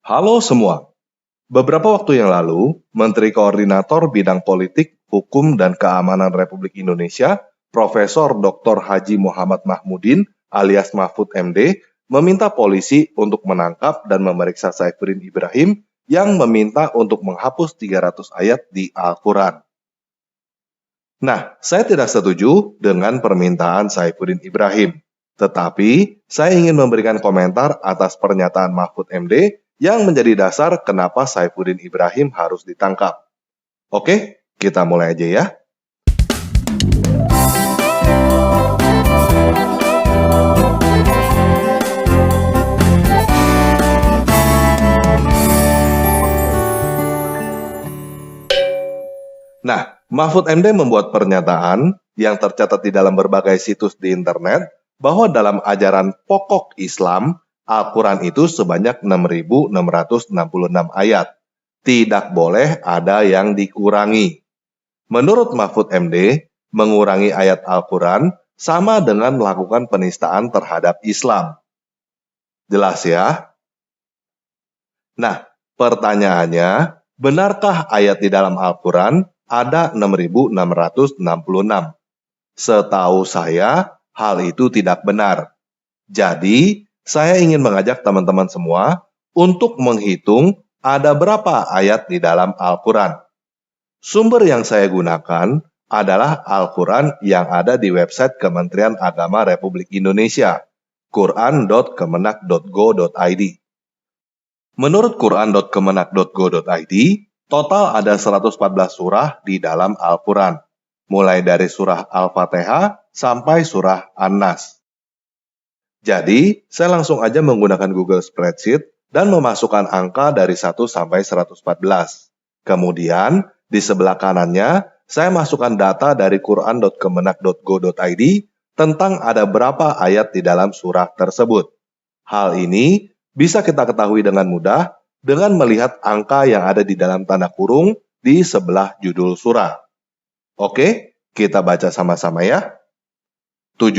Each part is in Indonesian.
Halo semua. Beberapa waktu yang lalu, Menteri Koordinator Bidang Politik, Hukum, dan Keamanan Republik Indonesia, Profesor Dr. Haji Muhammad Mahmudin alias Mahfud MD, meminta polisi untuk menangkap dan memeriksa Saifuddin Ibrahim yang meminta untuk menghapus 300 ayat di Al-Quran. Nah, saya tidak setuju dengan permintaan Saifuddin Ibrahim. Tetapi, saya ingin memberikan komentar atas pernyataan Mahfud MD yang menjadi dasar kenapa Saifuddin Ibrahim harus ditangkap. Oke, kita mulai aja ya. Nah, Mahfud MD membuat pernyataan yang tercatat di dalam berbagai situs di internet bahwa dalam ajaran pokok Islam, Al-Quran itu sebanyak 6.666 ayat. Tidak boleh ada yang dikurangi. Menurut Mahfud MD, mengurangi ayat Al-Quran sama dengan melakukan penistaan terhadap Islam. Jelas ya? Nah, pertanyaannya, benarkah ayat di dalam Al-Quran ada 6.666? Setahu saya, hal itu tidak benar. Jadi, saya ingin mengajak teman-teman semua untuk menghitung ada berapa ayat di dalam Al-Quran. Sumber yang saya gunakan adalah Al-Quran yang ada di website Kementerian Agama Republik Indonesia, quran.kemenak.go.id. Menurut quran.kemenak.go.id, total ada 114 surah di dalam Al-Quran, mulai dari surah Al-Fatihah sampai surah An-Nas. Jadi, saya langsung aja menggunakan Google Spreadsheet dan memasukkan angka dari 1 sampai 114. Kemudian, di sebelah kanannya, saya masukkan data dari quran.kemenak.go.id tentang ada berapa ayat di dalam surah tersebut. Hal ini bisa kita ketahui dengan mudah dengan melihat angka yang ada di dalam tanda kurung di sebelah judul surah. Oke, kita baca sama-sama ya. 7,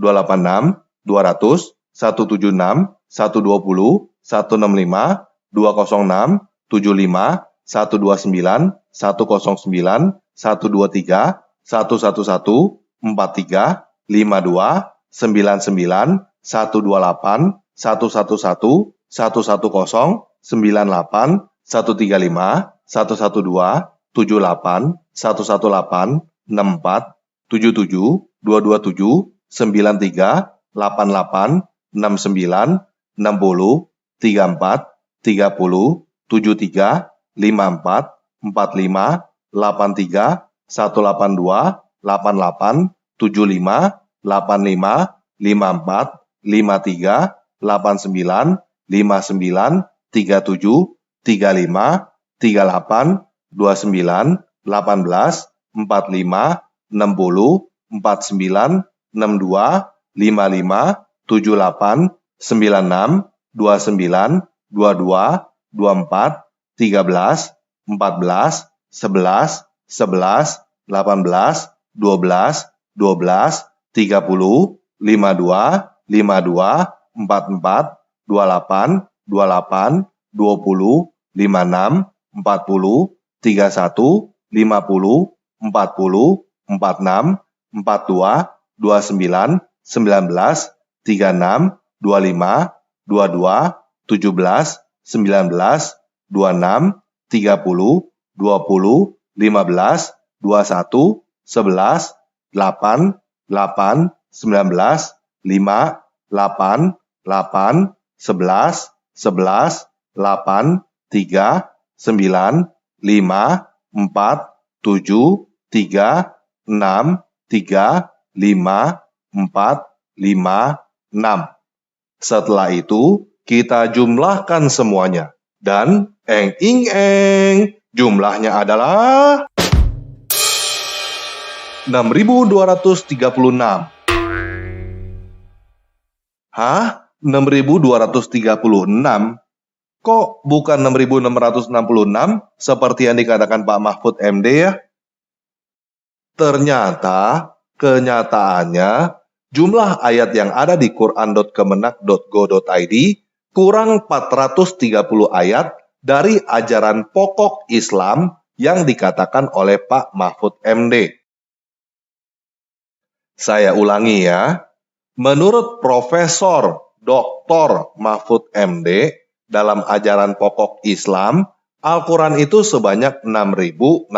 286, 200, 176, 120, 165, 206, 75, 129, 109, 123, 111, 43, 52, 99, 128, 111, 110, 98, 135, 112, 78, 118, 64, 77, 227, 93, 88, 69, 60, 34, 30, 73, 54, 45, 83, 182, 88, 75, 85, 54, 53, 89, 59, 37, 35, 38, 29, 18, 45, 60, 49, 62, 55, 78, 96, 29, 22, 24, 13, 14, 11, 11, 18, 12, 12, 30, 52, 52, 44, 28, 28, 20, 56, 40, 31, 50, 40, 46, 42, 29, 19, 36, 25, 22, 17, 19, 26, 30, 20, 15, 21, 11, 8, 8, 19, 5, 8, 8, 11, 11, 8, 3, 9, 5, 4, 7, 3, 6, 3, 5, 4, 5, 6. Setelah itu, kita jumlahkan semuanya. Dan, jumlahnya adalah 6.236. Hah? 6.236? Kok bukan 6.666 seperti yang dikatakan Pak Mahfud MD ya? Ternyata, kenyataannya, jumlah ayat yang ada di quran.kemenak.go.id kurang 430 ayat dari ajaran pokok Islam yang dikatakan oleh Pak Mahfud MD. Saya ulangi ya. Menurut Profesor Dr. Mahfud MD, dalam ajaran pokok Islam, Al-Quran itu sebanyak 6.666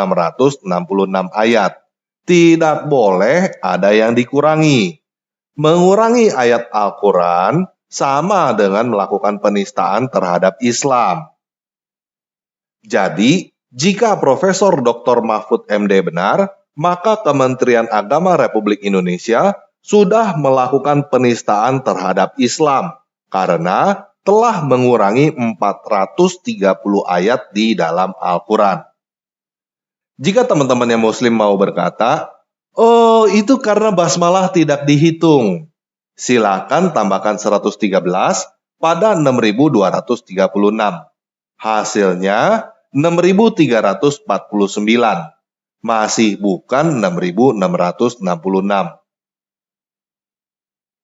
ayat. Tidak boleh ada yang dikurangi. Mengurangi ayat Al-Quran sama dengan melakukan penistaan terhadap Islam. Jadi, jika Profesor Dr. Mahfud MD benar, maka Kementerian Agama Republik Indonesia sudah melakukan penistaan terhadap Islam karena telah mengurangi 430 ayat di dalam Al-Quran. Jika teman-teman yang Muslim mau berkata, "Oh, itu karena basmalah tidak dihitung," silakan tambahkan 113 pada 6.236. Hasilnya 6.349. Masih bukan 6.666.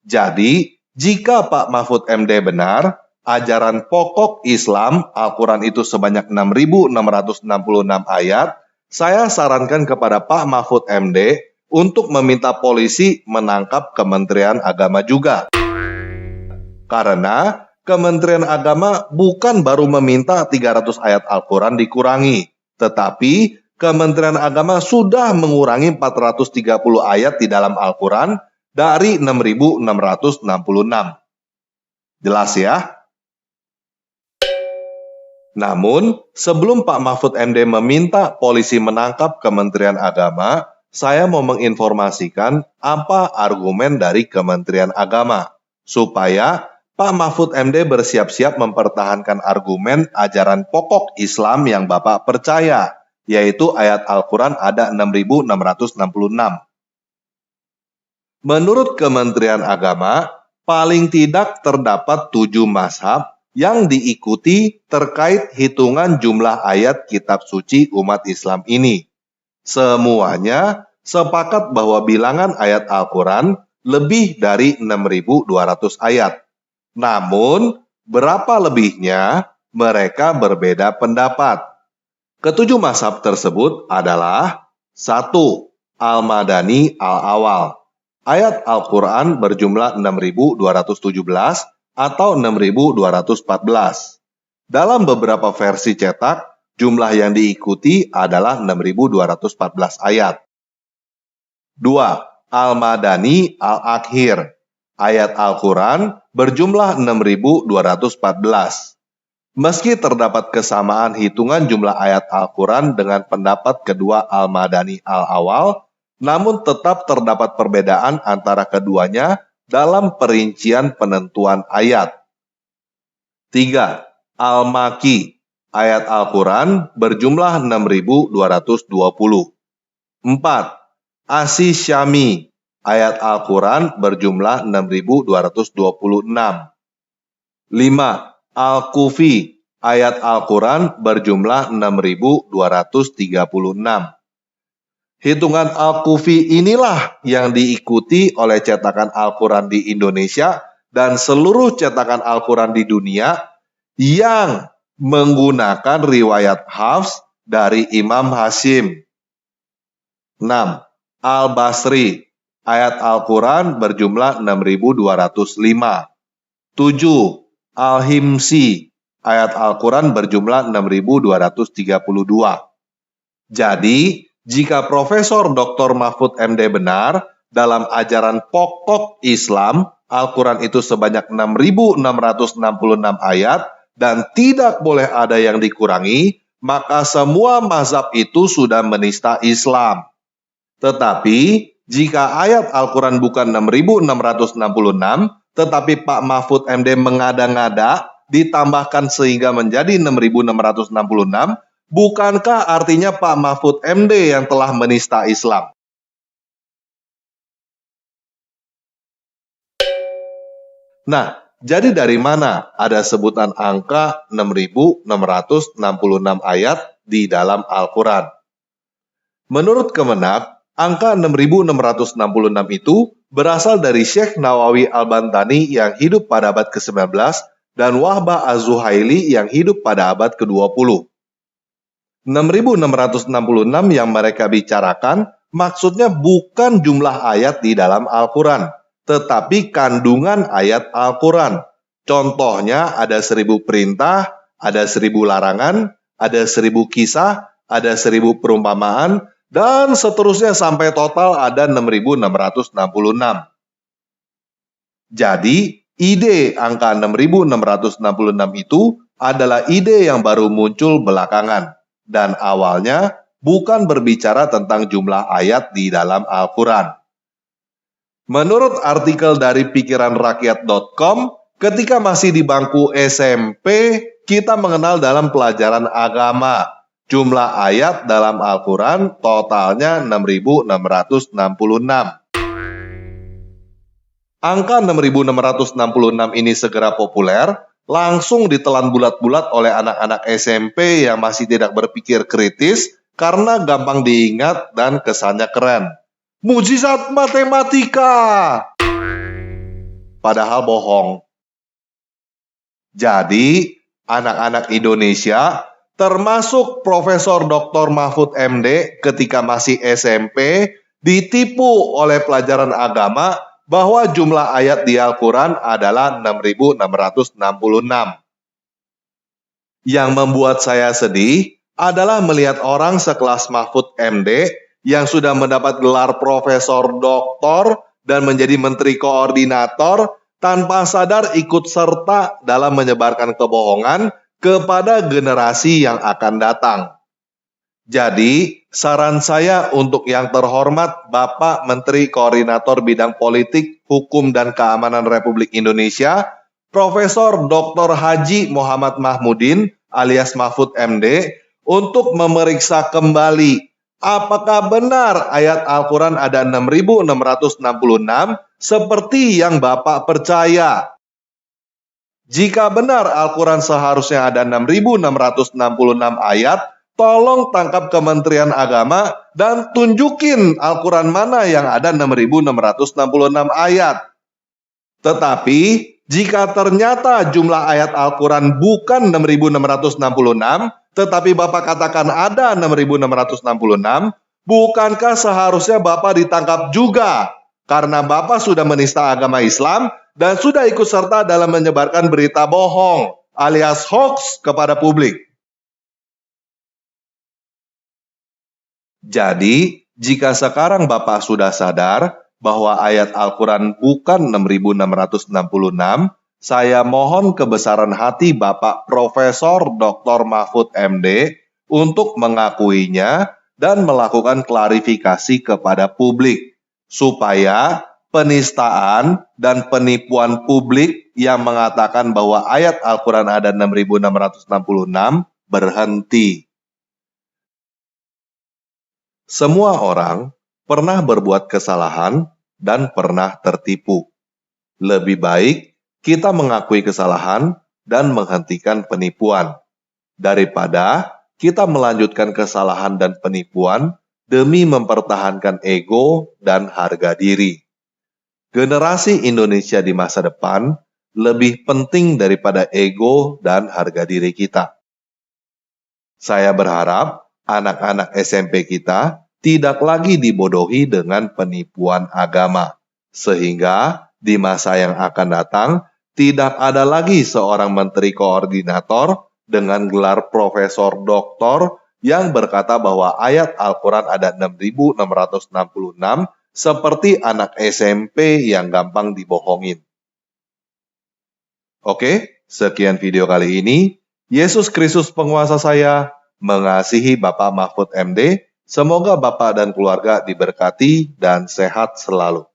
Jadi, jika Pak Mahfud MD benar, ajaran pokok Islam Al-Quran itu sebanyak 6.666 ayat, saya sarankan kepada Pak Mahfud MD untuk meminta polisi menangkap Kementerian Agama juga. Karena Kementerian Agama bukan baru meminta 300 ayat Al-Quran dikurangi, tetapi Kementerian Agama sudah mengurangi 430 ayat di dalam Al-Quran dari 6.666. Jelas ya? Namun, sebelum Pak Mahfud MD meminta polisi menangkap Kementerian Agama, saya mau menginformasikan apa argumen dari Kementerian Agama, supaya Pak Mahfud MD bersiap-siap mempertahankan argumen ajaran pokok Islam yang Bapak percaya, yaitu ayat Al-Quran ada 6.666. Menurut Kementerian Agama, paling tidak terdapat 7 mazhab yang diikuti terkait hitungan jumlah ayat kitab suci umat Islam ini. Semuanya sepakat bahwa bilangan ayat Al-Quran lebih dari 6.200 ayat. Namun, berapa lebihnya mereka berbeda pendapat. Ketujuh mazhab tersebut adalah 1. Al-Madani Al-Awal. Ayat Al-Quran berjumlah 6.217 atau 6.214. Dalam beberapa versi cetak, jumlah yang diikuti adalah 6.214 ayat. 2. Al-Madani Al-Akhir. Ayat Al-Quran berjumlah 6.214. Meski terdapat kesamaan hitungan jumlah ayat Al-Quran dengan pendapat kedua Al-Madani Al-Awal, namun tetap terdapat perbedaan antara keduanya dalam perincian penentuan ayat. 3. Al-Maki. Ayat Al-Quran berjumlah 6.220. 4. As-Syami. Ayat Al-Quran berjumlah 6.226. 5. Al-Kufi. Ayat Al-Quran berjumlah 6.236. Hitungan Al-Kufi inilah yang diikuti oleh cetakan Al-Quran di Indonesia dan seluruh cetakan Al-Quran di dunia yang menggunakan riwayat Hafs dari Imam Hasyim. 6. Al-Basri. Ayat Al-Quran berjumlah 6.205. 7. Al-Himsi. Ayat Al-Quran berjumlah 6.232. Jadi, jika Profesor Dr. Mahfud MD benar, dalam ajaran pokok Islam, Al-Quran itu sebanyak 6.666 ayat dan tidak boleh ada yang dikurangi, maka semua mazhab itu sudah menista Islam. Tetapi, jika ayat Al-Quran bukan 6.666, tetapi Pak Mahfud MD mengada-ngada, ditambahkan sehingga menjadi 6.666, bukankah artinya Pak Mahfud MD yang telah menista Islam? Nah, jadi dari mana ada sebutan angka 6.666 ayat di dalam Al-Quran? Menurut Kemenak, angka 6.666 itu berasal dari Syekh Nawawi Al-Bantani yang hidup pada abad ke-19 dan Wahbah Az-Zuhaili yang hidup pada abad ke-20. 6.666 yang mereka bicarakan maksudnya bukan jumlah ayat di dalam Al-Quran, tetapi kandungan ayat Al-Quran. Contohnya ada 1.000 perintah, ada 1.000 larangan, ada 1.000 kisah, ada 1.000 perumpamaan, dan seterusnya sampai total ada 6.666. Jadi, ide angka 6.666 itu adalah ide yang baru muncul belakangan. Dan awalnya bukan berbicara tentang jumlah ayat di dalam Al-Quran. Menurut artikel dari pikiranrakyat.com, ketika masih di bangku SMP, kita mengenal dalam pelajaran agama. Jumlah ayat dalam Al-Quran totalnya 6.666. Angka 6.666 ini segera populer, langsung ditelan bulat-bulat oleh anak-anak SMP yang masih tidak berpikir kritis karena gampang diingat dan kesannya keren. Mujizat matematika! Padahal bohong. Jadi, anak-anak Indonesia, termasuk Profesor Dr. Mahfud MD ketika masih SMP, ditipu oleh pelajaran agama bahwa jumlah ayat di Al-Quran adalah 6.666. Yang membuat saya sedih adalah melihat orang sekelas Mahfud MD yang sudah mendapat gelar profesor doktor dan menjadi menteri koordinator tanpa sadar ikut serta dalam menyebarkan kebohongan kepada generasi yang akan datang. Jadi, saran saya untuk yang terhormat Bapak Menteri Koordinator Bidang Politik, Hukum, dan Keamanan Republik Indonesia, Profesor Dr. Haji Muhammad Mahmudin alias Mahfud MD, untuk memeriksa kembali apakah benar ayat Al-Quran ada 6.666 seperti yang Bapak percaya. Jika benar Al-Quran seharusnya ada 6.666 ayat, tolong tangkap Kementerian Agama dan tunjukin Al-Quran mana yang ada 6.666 ayat. Tetapi, jika ternyata jumlah ayat Al-Quran bukan 6.666, tetapi Bapak katakan ada 6.666, bukankah seharusnya Bapak ditangkap juga? Karena Bapak sudah menista agama Islam dan sudah ikut serta dalam menyebarkan berita bohong alias hoax kepada publik. Jadi, jika sekarang Bapak sudah sadar bahwa ayat Al-Quran bukan 6.666, saya mohon kebesaran hati Bapak Profesor Dr. Mahfud MD untuk mengakuinya dan melakukan klarifikasi kepada publik, supaya penistaan dan penipuan publik yang mengatakan bahwa ayat Al-Quran ada 6.666 berhenti. Semua orang pernah berbuat kesalahan dan pernah tertipu. Lebih baik kita mengakui kesalahan dan menghentikan penipuan, daripada kita melanjutkan kesalahan dan penipuan demi mempertahankan ego dan harga diri. Generasi Indonesia di masa depan lebih penting daripada ego dan harga diri kita. Saya berharap anak-anak SMP kita tidak lagi dibodohi dengan penipuan agama, sehingga di masa yang akan datang tidak ada lagi seorang menteri koordinator dengan gelar profesor doktor yang berkata bahwa ayat Al-Quran ada 6.666 seperti anak SMP yang gampang dibohongin. Oke, sekian video kali ini. Yesus Kristus penguasa saya mengasihi Bapak Mahfud MD. Semoga Bapak dan keluarga diberkati dan sehat selalu.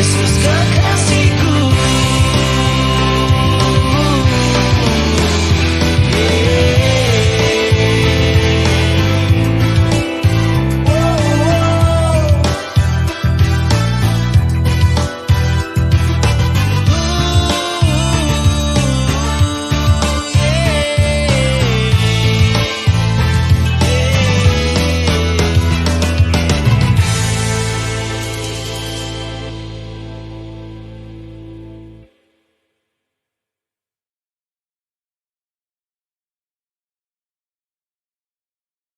Christmas girl.